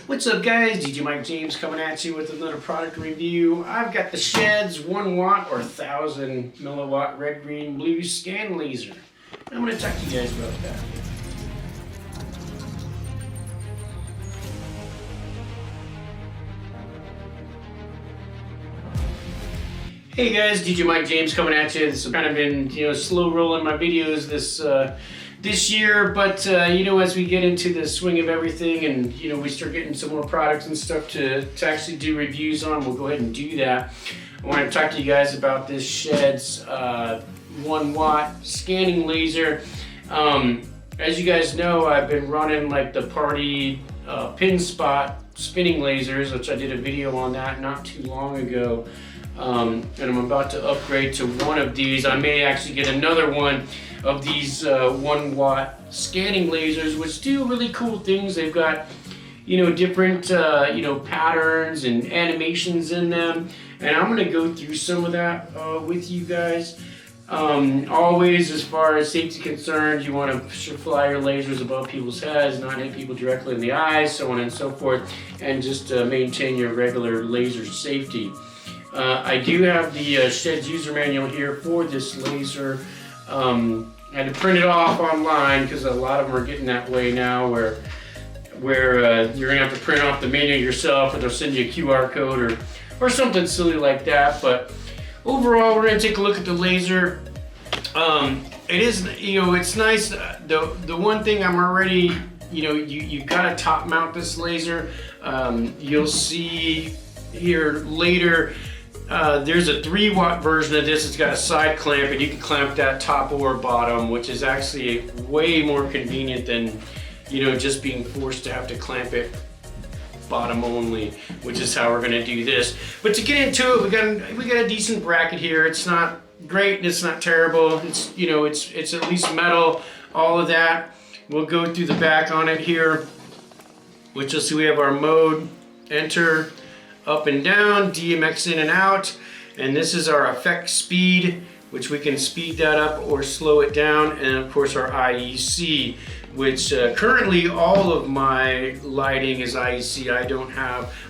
What's up guys, DJ Mike James coming at you with another product review. I've got the Shehds 1 watt or 1000 milliwatt red, green, blue scan laser. I'm going to talk to you guys about that. Hey guys, DJ Mike James coming at you. This has kind of been, slow rolling my videos this year, but as we get into the swing of everything and we start getting some more products and stuff to actually do reviews on, we'll go ahead and do that. I want to talk to you guys about this Shehds 1 watt scanning laser. As you guys know, I've been running like the party pin spot spinning lasers, which I did a video on that not too long ago. And I'm about to upgrade to one of these. I may actually get another one of these 1 watt scanning lasers, which do really cool things. They've got different patterns and animations in them, and I'm going to go through some of that with you guys. Always, as far as safety concerns, you want to fly your lasers above people's heads, not hit people directly in the eyes, so on and so forth, and just maintain your regular laser safety. I do have the Shehds user manual here for this laser. I had to print it off online because a lot of them are getting that way now, where you're gonna have to print off the manual yourself, or they'll send you a QR code or something silly like that. But overall, we're gonna take a look at the laser. It is, it's nice. The one thing I'm already, you gotta top mount this laser. You'll see here later. There's a 3 watt version of this. It's got a side clamp, and you can clamp that top or bottom, which is actually way more convenient than just being forced to have to clamp it bottom only, which is how we're going to do this. But to get into it, we got a decent bracket here. It's not great and it's not terrible. It's it's at least metal, all of that. We'll go through the back on it here, which you'll see we have our mode, enter, up and down, DMX in and out, and this is our effect speed, which we can speed that up or slow it down, and of course our IEC, which currently all of my lighting is IEC.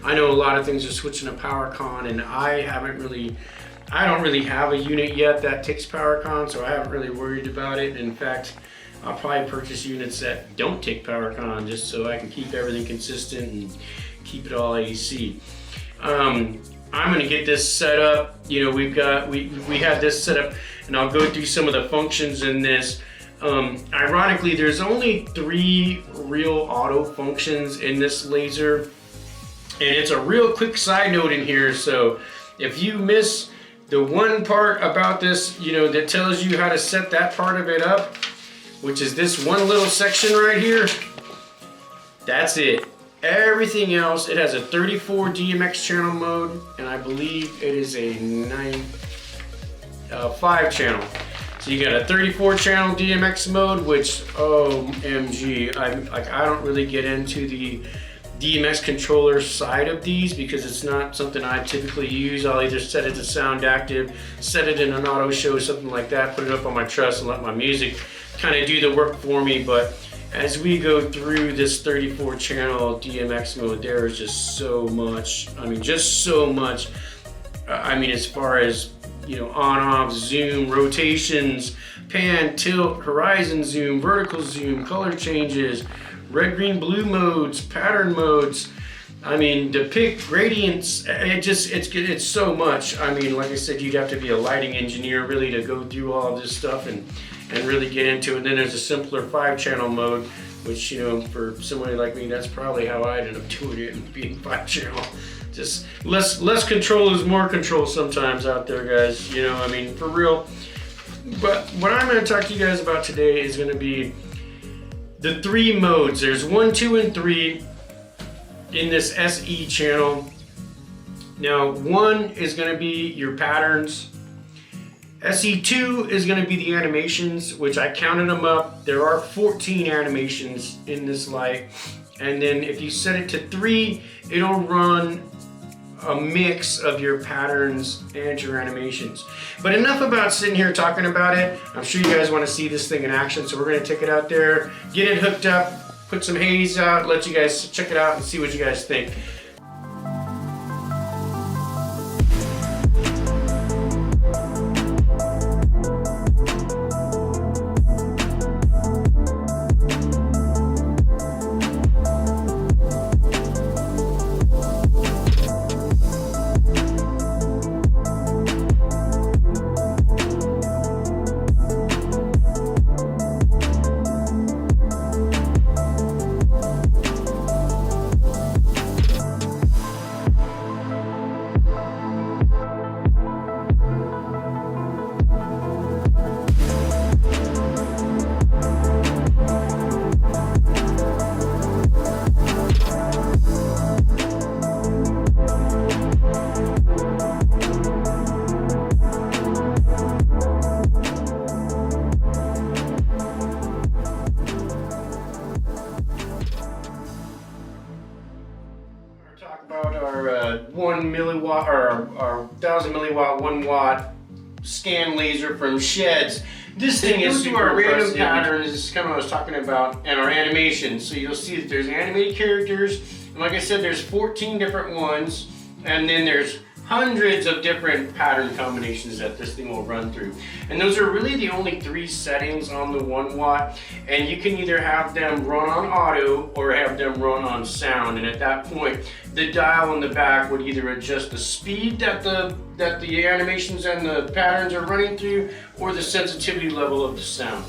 I know a lot of things are switching to PowerCon, and I don't really have a unit yet that takes PowerCon, so I haven't really worried about it. In fact, I'll probably purchase units that don't take PowerCon just so I can keep everything consistent and keep it all IEC. I'm going to get this set up. We have this set up, and I'll go through some of the functions in this. Ironically, there's only 3 real auto functions in this laser, and it's a real quick side note in here. So if you miss the one part about this, that tells you how to set that part of it up, which is this one little section right here, that's it. Everything else, it has a 34 DMX channel mode, and I believe it is a 5 channel. So you got a 34 channel DMX mode, which OMG, I don't really get into the DMX controller side of these because it's not something I typically use. I'll either set it to sound active, set it in an auto show, something like that, put it up on my truss and let my music kind of do the work for me. But as we go through this 34 channel DMX mode, there is just so much. Just so much. As far as, on off, zoom, rotations, pan, tilt, horizon zoom, vertical zoom, color changes, red, green, blue modes, pattern modes. Depict gradients. It's so much. Like I said, you'd have to be a lighting engineer really to go through all of this stuff and really get into it. And then there's a simpler 5 channel mode, which for somebody like me, that's probably how I ended up doing it, and being 5 channel. Just less control is more control sometimes out there, guys. For real. But what I'm going to talk to you guys about today is going to be the 3 modes. There's 1, 2, and 3 in this SE channel. Now 1 is going to be your patterns. SE2 is going to be the animations, which I counted them up. There are 14 animations in this light. And then if you set it to 3, it'll run a mix of your patterns and your animations. But enough about sitting here talking about it. I'm sure you guys want to see this thing in action, so we're going to take it out there, get it hooked up, put some haze out, let you guys check it out and see what you guys think. About our 1 milliwatt or our 1000 milliwatt 1 watt scan laser from Shehds. This thing is super random patterns. This is kind of what I was talking about, and our animations. So you'll see that there's animated characters, and like I said, there's 14 different ones, and then there's hundreds of different pattern combinations that this thing will run through. And those are really the only 3 settings on the 1 watt, and you can either have them run on auto or have them run on sound. And at that point, the dial on the back would either adjust the speed that the animations and the patterns are running through, or the sensitivity level of the sound.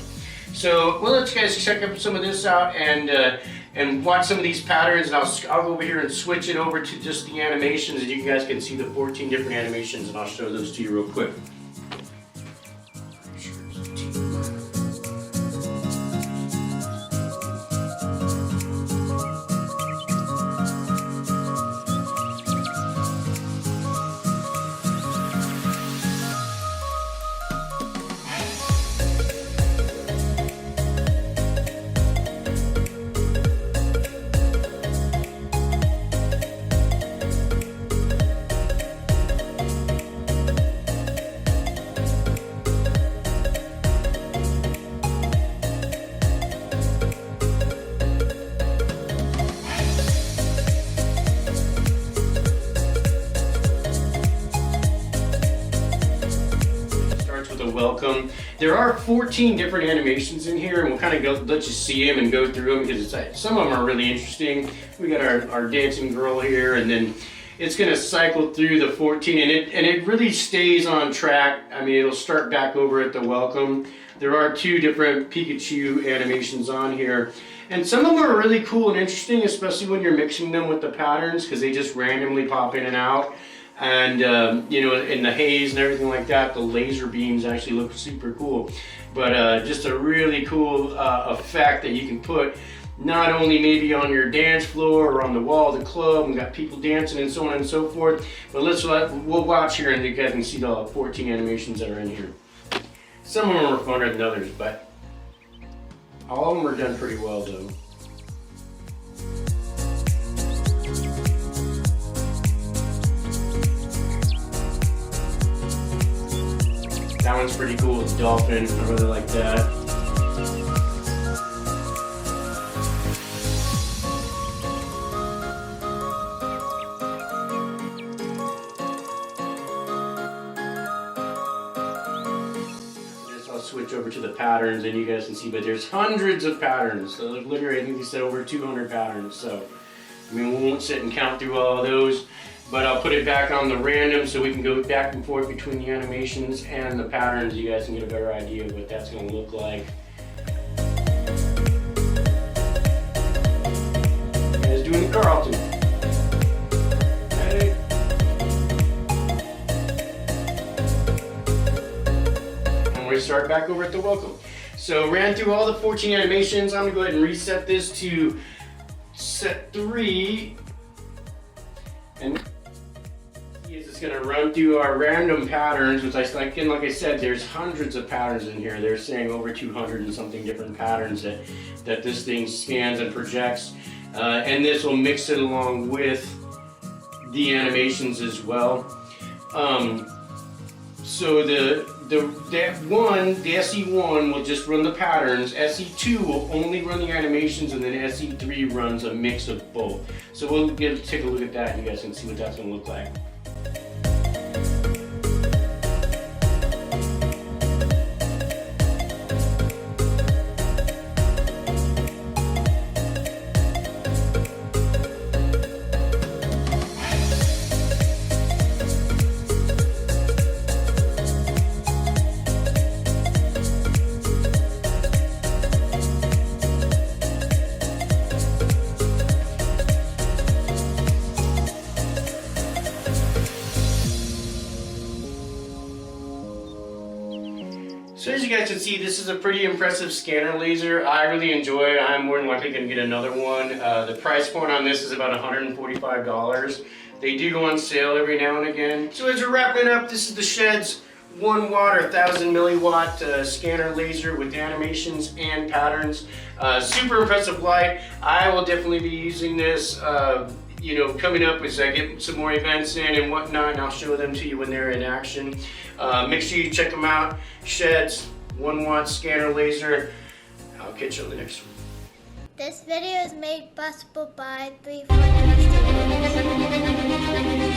So we'll let you guys check up some of this out and watch some of these patterns, and I'll go over here and switch it over to just the animations, and you guys can see the 14 different animations, and I'll show those to you real quick. Welcome. There are 14 different animations in here, and we'll kind of let you see them and go through them, because some of them are really interesting. We got our dancing girl here, and then it's going to cycle through the 14, and it really stays on track. I mean, it'll start back over at the welcome. There are 2 different Pikachu animations on here, and some of them are really cool and interesting, especially when you're mixing them with the patterns, because they just randomly pop in and out. And you know, in the haze and everything like that, the laser beams actually look super cool. But just a really cool effect that you can put not only maybe on your dance floor or on the wall of the club and got people dancing and so on and so forth. But we'll watch here, and you guys can see the 14 animations that are in here. Some of them are funner than others, but all of them are done pretty well though. That one's pretty cool, it's dolphin, I really like that. I'll switch over to the patterns and you guys can see, but there's hundreds of patterns. So literally, I think they said over 200 patterns. So, I mean, we won't sit and count through all of those. But I'll put it back on the random so we can go back and forth between the animations and the patterns. You guys can get a better idea of what that's going to look like. You guys doing the Carlton. Hey. And we start back over at the welcome. So ran through all the 14 animations. I'm going to go ahead and reset this to set 3. And it's going to run through our random patterns, which like I said, there's hundreds of patterns in here. They're saying over 200 and something different patterns that this thing scans and projects. And this will mix it along with the animations as well. So the SE1 will just run the patterns, SE2 will only run the animations, and then SE3 runs a mix of both. So we'll take a look at that and you guys can see what that's going to look like. So as you guys can see, this is a pretty impressive scanner laser. I really enjoy it. I'm more than likely going to get another one. The price point on this is about $145. They do go on sale every now and again. So as we're wrapping up, this is the Shehd's 1 watt or 1000 milliwatt scanner laser with animations and patterns. Super impressive light. I will definitely be using this you know, coming up as I get some more events in and whatnot, and I'll show them to you when they're in action. Make sure you check them out. Shehd's 1 watt scanner laser. I'll catch you on the next one. This video is made possible by 340 Studios.